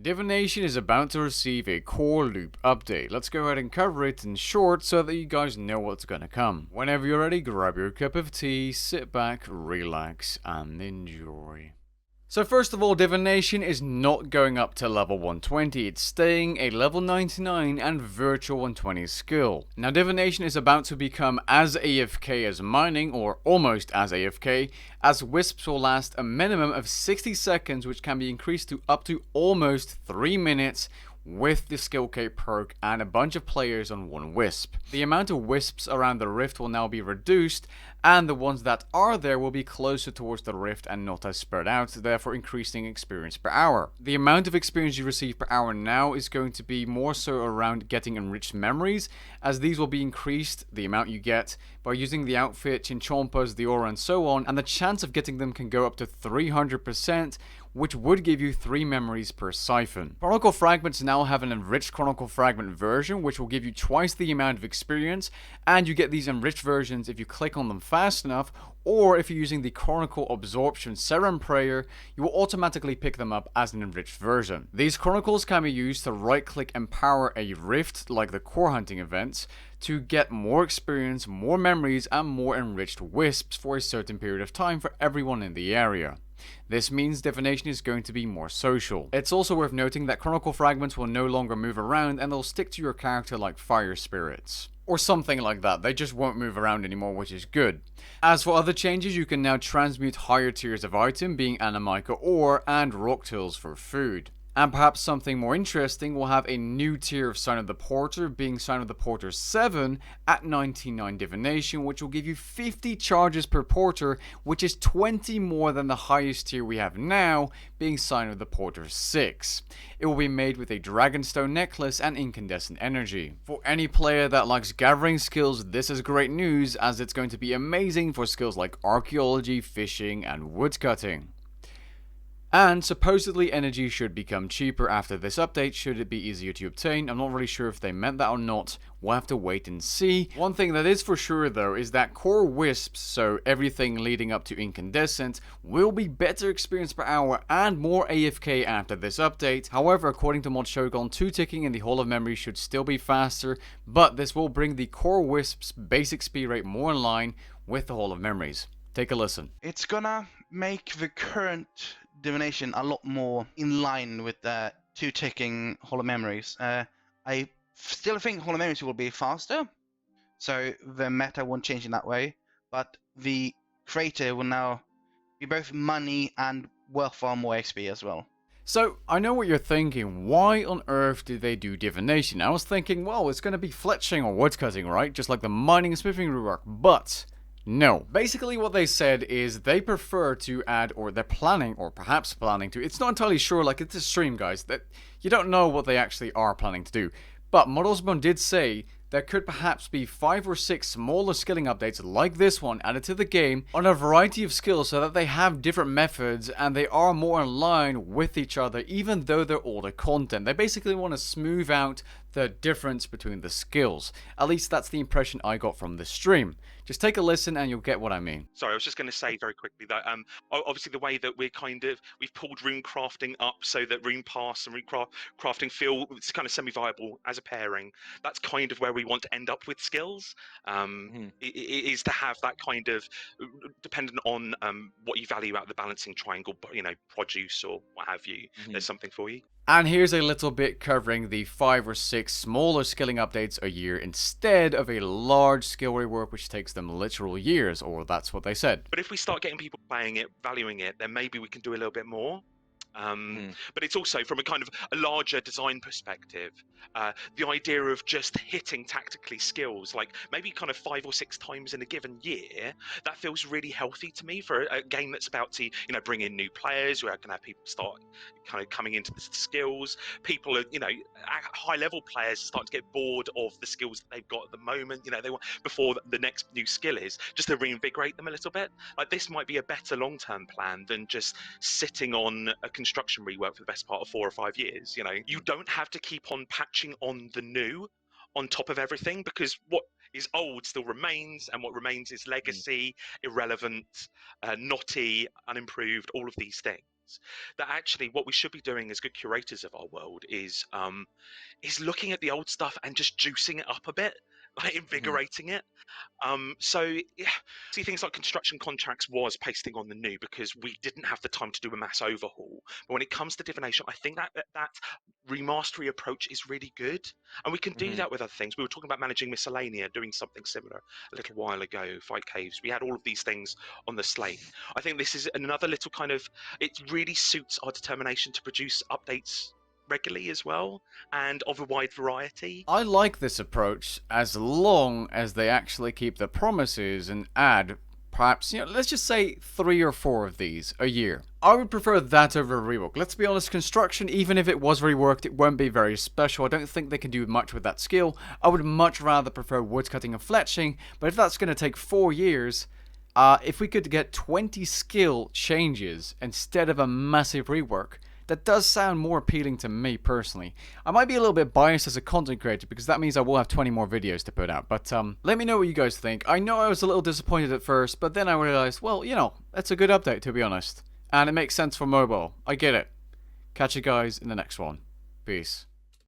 Divination is about to receive a core loop update. Let's go ahead and cover it in short so that you guys know what's gonna come. Whenever you're ready, grab your cup of tea, sit back, relax, and enjoy. So first of all, Divination is not going up to level 120, it's staying a level 99 and virtual 120 skill. Now Divination is about to become as AFK as mining, or almost as AFK, as wisps will last a minimum of 60 seconds, which can be increased to up to almost 3 minutes with the skill cape perk and a bunch of players on one wisp. The amount of wisps around the rift will now be reduced, and the ones that are there will be closer towards the rift and not as spread out, therefore increasing experience per hour. The amount of experience you receive per hour now is going to be more so around getting enriched memories, as these will be increased, the amount you get, by using the outfit, chinchompas, the aura and so on, and the chance of getting them can go up to 300%, which would give you 3 memories per siphon. Chronicle Fragments now have an enriched Chronicle Fragment version, which will give you twice the amount of experience, and you get these enriched versions if you click on them fast enough, or if you're using the Chronicle Absorption Serum Prayer, you will automatically pick them up as an enriched version. These Chronicles can be used to right-click Empower a Rift, like the Core Hunting events, to get more experience, more memories, and more enriched wisps for a certain period of time for everyone in the area. This means Divination is going to be more social. It's also worth noting that Chronicle Fragments will no longer move around and they'll stick to your character like fire spirits. Or something like that, they just won't move around anymore, which is good. As for other changes, you can now transmute higher tiers of item, being Animica ore and rock tools for food. And perhaps something more interesting, we'll have a new tier of Sign of the Porter, being Sign of the Porter 7 at 99 Divination, which will give you 50 charges per porter, which is 20 more than the highest tier we have now, being Sign of the Porter 6. It will be made with a Dragonstone necklace and incandescent energy. For any player that likes gathering skills, this is great news, as it's going to be amazing for skills like archaeology, fishing, and woodcutting. And supposedly energy should become cheaper after this update, should it be easier to obtain. I'm not really sure if they meant that or not, we'll have to wait and see. One thing that is for sure though is that core wisps, so everything leading up to incandescent, will be better experience per hour and more AFK after this update. However, according to Mod Shogun, 2 ticking in the Hall of Memory should still be faster, but this will bring the core wisps basic speed rate more in line with the Hall of Memories. Take a listen. It's gonna make the current divination a lot more in line with the 2 ticking Hall of Memories. I still think Hall of Memories will be faster, so the meta won't change in that way, but the creator will now be both money and worth far more XP as well. So, I know what you're thinking, why on earth did they do divination? I was thinking, well, it's going to be fletching or woodcutting, right? Just like the mining and smithing rework, but no. Basically what they said is they prefer to add, or they're planning, or perhaps planning to, it's not entirely sure, like it's a stream guys, that you don't know what they actually are planning to do. But Modelsbone did say there could perhaps be 5 or 6 smaller skilling updates like this one added to the game on a variety of skills so that they have different methods and they are more in line with each other even though they're older content. They basically want to smooth out the difference between the skills. At least that's the impression I got from this stream. Just take a listen and you'll get what I mean. Sorry, I was just going to say very quickly that obviously the way that we've pulled rune crafting up so that rune pass and rune crafting feel it's kind of semi-viable as a pairing. That's kind of where we want to end up with skills. It is to have that kind of dependent on what you value out of the balancing triangle, you know, produce or what have you. There's something for you. And here's a little bit covering the 5 or 6 smaller skilling updates a year instead of a large skill rework which takes them literal years, or that's what they said. But if we start getting people playing it, valuing it, then maybe we can do a little bit more. But it's also from a kind of a larger design perspective, the idea of just hitting tactically skills, like maybe kind of 5 or 6 times in a given year, that feels really healthy to me for a game that's about to, you know, bring in new players, where I can have people start kind of coming into the skills. People are, you know, high level players are starting to get bored of the skills that they've got at the moment. You know, they want before the next new skill is just to reinvigorate them a little bit. Like this might be a better long-term plan than just sitting on a construction rework for the best part of 4 or 5 years. You know, you don't have to keep on patching on the new on top of everything, because what is old still remains, and what remains is legacy, irrelevant, knotty, unimproved, all of these things. that actually what we should be doing as good curators of our world is looking at the old stuff and just juicing it up a bit, like invigorating it. So yeah, see, things like construction contracts was pasting on the new because we didn't have the time to do a mass overhaul. But when it comes to divination, I think that remastery approach is really good, and we can do that with other things. We were talking about managing miscellanea, doing something similar a little while ago. Fight caves, we had all of these things on the slate. I think this is another little kind of, it really suits our determination to produce updates regularly as well, and of a wide variety. I like this approach as long as they actually keep the promises and add perhaps, let's just say 3 or 4 of these a year. I would prefer that over a rework. Let's be honest, construction, even if it was reworked, it won't be very special. I don't think they can do much with that skill. I would much rather prefer woodcutting and fletching, but if that's going to take 4 years, if we could get 20 skill changes instead of a massive rework, that does sound more appealing to me personally. I might be a little bit biased as a content creator because that means I will have 20 more videos to put out. But let me know what you guys think. I know I was a little disappointed at first, but then I realized, well, that's a good update to be honest. And it makes sense for mobile. I get it. Catch you guys in the next one. Peace.